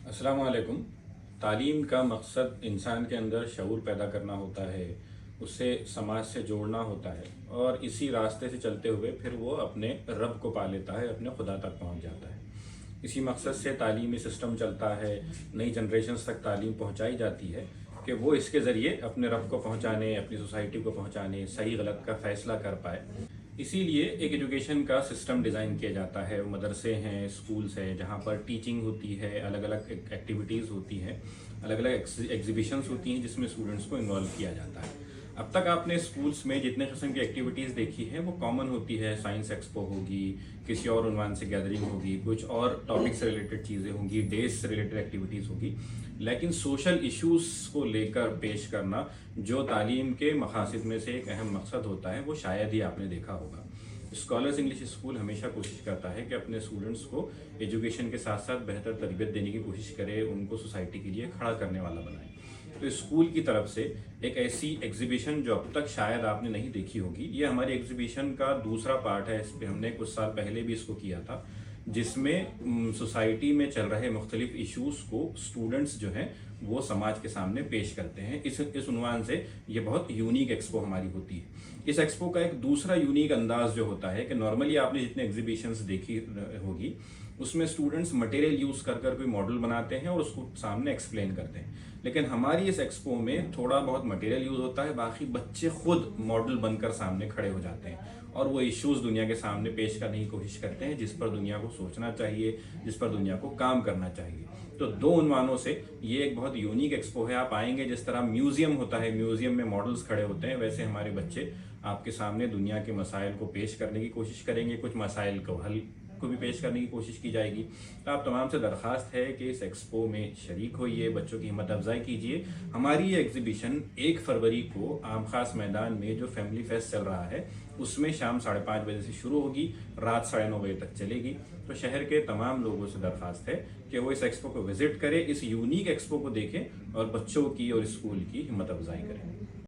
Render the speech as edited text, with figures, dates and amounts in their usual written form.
अस्सलाम वालेकुम। तालीम का मकसद इंसान के अंदर शऊर पैदा करना होता है, उससे समाज से जोड़ना होता है और इसी रास्ते से चलते हुए फिर वो अपने रब को पा लेता है, अपने खुदा तक पहुंच जाता है। इसी मकसद से तालीमी सिस्टम चलता है, नई जनरेशन्स तक तालीम पहुंचाई जाती है कि वो इसके ज़रिए अपने रब को पहुंचाने, अपनी सोसाइटी को पहुंचाने, सही गलत का फ़ैसला कर पाए। इसीलिए एक एजुकेशन का सिस्टम डिज़ाइन किया जाता है। मदरसे हैं, स्कूल्स हैं, जहाँ पर टीचिंग होती है, अलग अलग एक्टिविटीज़ होती हैं, अलग अलग एग्जीबिशंस होती हैं जिसमें स्टूडेंट्स को इन्वॉल्व किया जाता है। अब तक आपने स्कूल्स में जितने किस्म की एक्टिविटीज़ देखी हैं वो कॉमन होती है। साइंस एक्सपो होगी, किसी और उन्वान से गैदरिंग होगी, कुछ और टॉपिक से रिलेटेड चीज़ें होंगी, डेज से रिलेटेड एक्टिविटीज़ होगी। लेकिन सोशल इश्यूज़ को लेकर पेश करना जो तालीम के मकासद में से एक अहम मकसद होता है, वो शायद ही आपने देखा होगा। स्कॉलर्स इंग्लिश स्कूल हमेशा कोशिश करता है कि अपने स्टूडेंट्स को एजुकेशन के साथ साथ बेहतर तरबियत देने की कोशिश करे, उनको सोसाइटी के लिए खड़ा करने वाला बनाए। तो स्कूल की तरफ से एक ऐसी एग्जीबिशन जो अब तक शायद आपने नहीं देखी होगी, ये हमारी एग्जीबिशन का दूसरा पार्ट है। इस पर हमने कुछ साल पहले भी इसको किया था, जिसमें सोसाइटी में चल रहे मुख्तलिफ इश्यूज़ को स्टूडेंट्स जो हैं वो समाज के सामने पेश करते हैं। इस उन्वान से ये बहुत यूनिक एक्सपो हमारी होती है। इस एक्सपो का एक दूसरा यूनिक अंदाज जो होता है कि नॉर्मली आपने जितने एग्जीबिशंस देखी होगी उसमें स्टूडेंट्स मटेरियल यूज़ कर कर कोई मॉडल बनाते हैं और उसको सामने एक्सप्लेन करते हैं, लेकिन हमारी इस एक्सपो में थोड़ा बहुत मटेरियल यूज़ होता है, बाकी बच्चे खुद मॉडल बनकर सामने खड़े हो जाते हैं और वो इश्यूज़ दुनिया के सामने पेश करने की कोशिश करते हैं जिस पर दुनिया को सोचना चाहिए, जिस पर दुनिया को काम करना चाहिए। तो दो उन्वानों से ये एक बहुत यूनिक एक्सपो है। आप आएंगे, जिस तरह म्यूजियम होता है, म्यूजियम में मॉडल्स खड़े होते हैं, वैसे हमारे बच्चे आपके सामने दुनिया के मसाइल को पेश करने की कोशिश करेंगे, कुछ मसाइल को हल को भी पेश करने की कोशिश की जाएगी। तो आप तमाम से दरख्वास्त है कि इस एक्सपो में शरीक होइए, बच्चों की हिम्मत अफजाई कीजिए। हमारी ये एग्जीबिशन 1 फरवरी को आम खास मैदान में जो फैमिली फेस्ट चल रहा है उसमें शाम 5:30 बजे से शुरू होगी, रात 9:30 बजे तक चलेगी। तो शहर के तमाम लोगों से दरख्वास्त है कि वो इस एक्सपो को विजिट करें, इस यूनिक एक्सपो को देखें और बच्चों की और स्कूल की हिम्मत अफजाई करें।